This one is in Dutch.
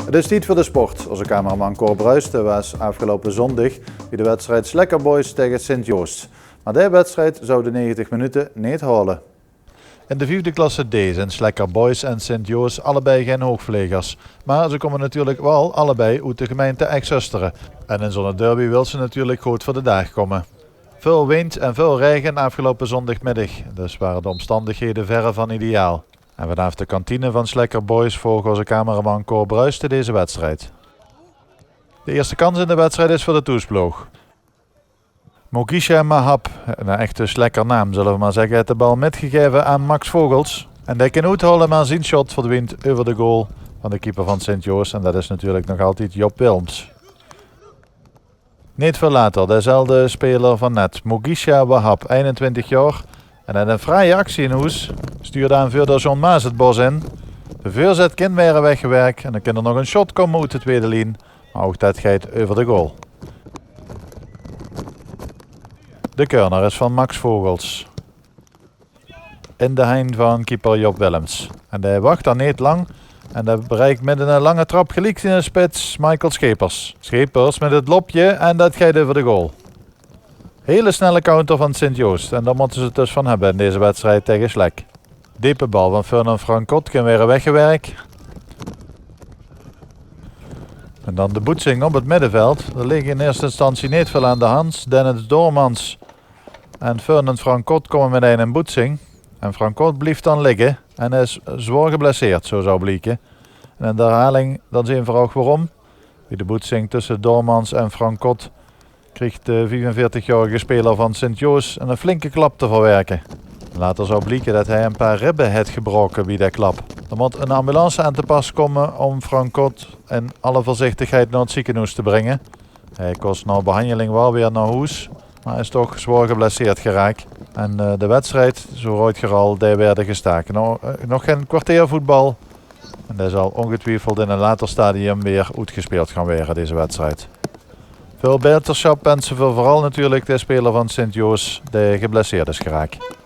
Het is tijd voor de sport. Onze cameraman Cor Bruisten was afgelopen zondag bij de wedstrijd Slekker Boys tegen Sint-Joost. Maar die wedstrijd zou de 90 minuten niet halen. In de vijfde klasse D zijn Slekker Boys en Sint-Joost allebei geen hoogvliegers. Maar ze komen natuurlijk wel allebei uit de gemeente Ex-Zusteren. En in zo'n derby wil ze natuurlijk goed voor de dag komen. Veel wind en veel regen afgelopen zondagmiddag. Dus waren de omstandigheden verre van ideaal. En vanaf de kantine van Slekker Boys volgt onze cameraman Cor Bruisten deze wedstrijd. De eerste kans in de wedstrijd is voor de toesploeg. Mogisha Mahab, een echte Slekker naam zullen we maar zeggen, heeft de bal metgegeven aan Max Vogels. En die kan uithalen, maar zijn shot verdwijnt over de goal van de keeper van Sint-Joost. En dat is natuurlijk nog altijd Job Wilms. Niet veel later, dezelfde speler van net, Mogisha Wahab, 21 jaar. En hij een fraaie actie in huis, stuurde aanvoerder John Maas het bos in. De voorzet kan weer weggewerkt en dan kan er nog een shot komen uit de tweede lijn. Maar ook dat gaat over de goal. De corner is van Max Vogels. In de hein van keeper Job Willems. En hij wacht dan niet lang. En dat bereikt met een lange trap gelijk in de spits Michael Schepers. Schepers met het lopje en dat gaat over de goal. Hele snelle counter van Sint-Joost. En daar moeten ze het dus van hebben in deze wedstrijd tegen Slek. Diepe bal van Fernand Francot kan weer weggewerkt. En dan de boetsing op het middenveld. Er liggen in eerste instantie niet veel aan de hand. Dennis Doormans en Fernand Francot komen meteen in boetsing. En Francot blijft dan liggen en is zwaar geblesseerd, zo zou blijken. En in de herhaling dan zien we ook waarom. Bij de boetsing tussen Doormans en Francot kreeg de 44-jarige speler van Sint-Joost een flinke klap te verwerken. Later zou blijken dat hij een paar ribben heeft gebroken bij de klap. Er moet een ambulance aan te pas komen om Francot in alle voorzichtigheid naar het ziekenhuis te brengen. Hij kost na behandeling wel weer naar huis, maar hij is toch zwaar geblesseerd geraakt. En de wedstrijd, zo uitgeral, die werden gestaakt. Nog geen kwartier voetbal. En dat zal ongetwijfeld in een later stadium weer uitgespeeld gaan worden, deze wedstrijd. Veel beterschap wensen we vooral natuurlijk de speler van Sint-Joost die geblesseerd is geraakt.